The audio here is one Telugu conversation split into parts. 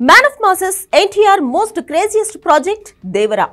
Man of masses NTR most craziest project Devara.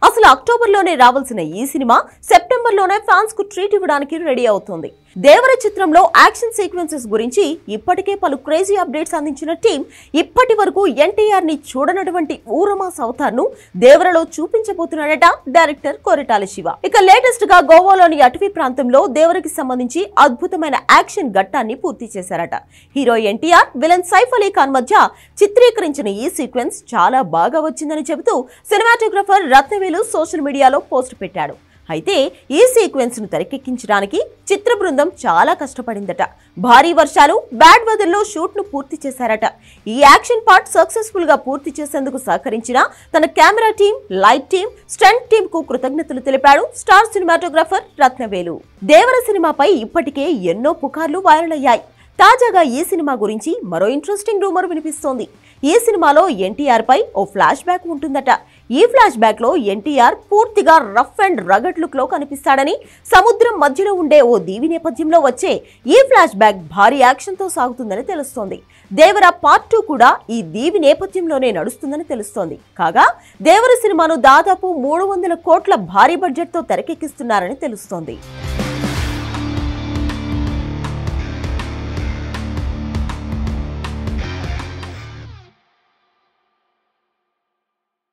అసలు అక్టోబర్లోనే రావాల్సిన ఈ సినిమా సెప్టెంబర్లోనే ఫ్యాన్స్ కు ట్రీట్ ఇవ్వడానికి రెడీ అవుతుంది. దేవర చిత్రంలో యాక్షన్ సీక్వెన్సెస్ గురించి ఇప్పటికే పలు క్రేజీ అప్డేట్స్ అందించిన టీం ఇప్పటి వరకు ఎన్టీఆర్ ని చూడనటువంటి ఊరమాస్ అవతార్ ను దేవరలో చూపించబోతున్నాడట డైరెక్టర్ కొరటాల శివ. ఇక లేటెస్ట్ గా గోవాలోని అటవీ ప్రాంతంలో దేవరకి సంబంధించి అద్భుతమైన యాక్షన్ ఘట్టాన్ని పూర్తి చేశారట. హీరో ఎన్టీఆర్, విలన్ సైఫ్ అలీ ఖాన్ మధ్య చిత్రీకరించిన ఈ సీక్వెన్స్ చాలా బాగా వచ్చిందని చెబుతూ సినిమాటోగ్రఫర్ రత్నవేలు సోషల్ మీడియాలో పోస్ట్ పెట్టాడు. అయితే ఈ సీక్వెన్స్ ను తెరకెక్కించడానికి చిత్ర బృందం చాలా కష్టపడిందట. భారీ వర్షాలు, బ్యాడ్ వెదర్ లో షూట్ ను పూర్తి చేశారట. ఈ యాక్షన్ పార్ట్ సక్సెస్ఫుల్ గా పూర్తి చేసేందుకు సహకరించిన తన camera team, light team, stunt team కు కృతజ్ఞతలు తెలిపాడు స్టార్ సినిమాటోగ్రఫర్ రత్నవేలు. దేవర సినిమాపై ఇప్పటికే ఎన్నో పుకార్లు వైరల్ అయ్యాయి. తాజాగా ఈ సినిమా గురించి మరో ఇంట్రెస్టింగ్ రూమర్ వినిపిస్తోంది. ఈ సినిమాలో ఎన్టీఆర్ పై ఓ ఫ్లాష్ బ్యాక్ ఉంటుందట. ఈ ఫ్లాష్ బ్యాక్ లో ఎన్టీఆర్ పూర్తిగా రఫ్ అండ్ రగడ్ లుక్ లో కనిపిస్తాడని, సముద్రం మధ్యలో ఉండే ఓ దీవి నేపథ్యంలో వచ్చే ఈ ఫ్లాష్ బ్యాక్ భారీ యాక్షన్ తో సాగుతుందని తెలుస్తోంది. దేవర పార్ట్ 2 కూడా ఈ దీవి నేపథ్యంలోనే నడుస్తుందని తెలుస్తోంది. కాగా దేవర సినిమాను దాదాపు 300 కోట్ల భారీ బడ్జెట్ తో తెరకెక్కిస్తున్నారని తెలుస్తోంది.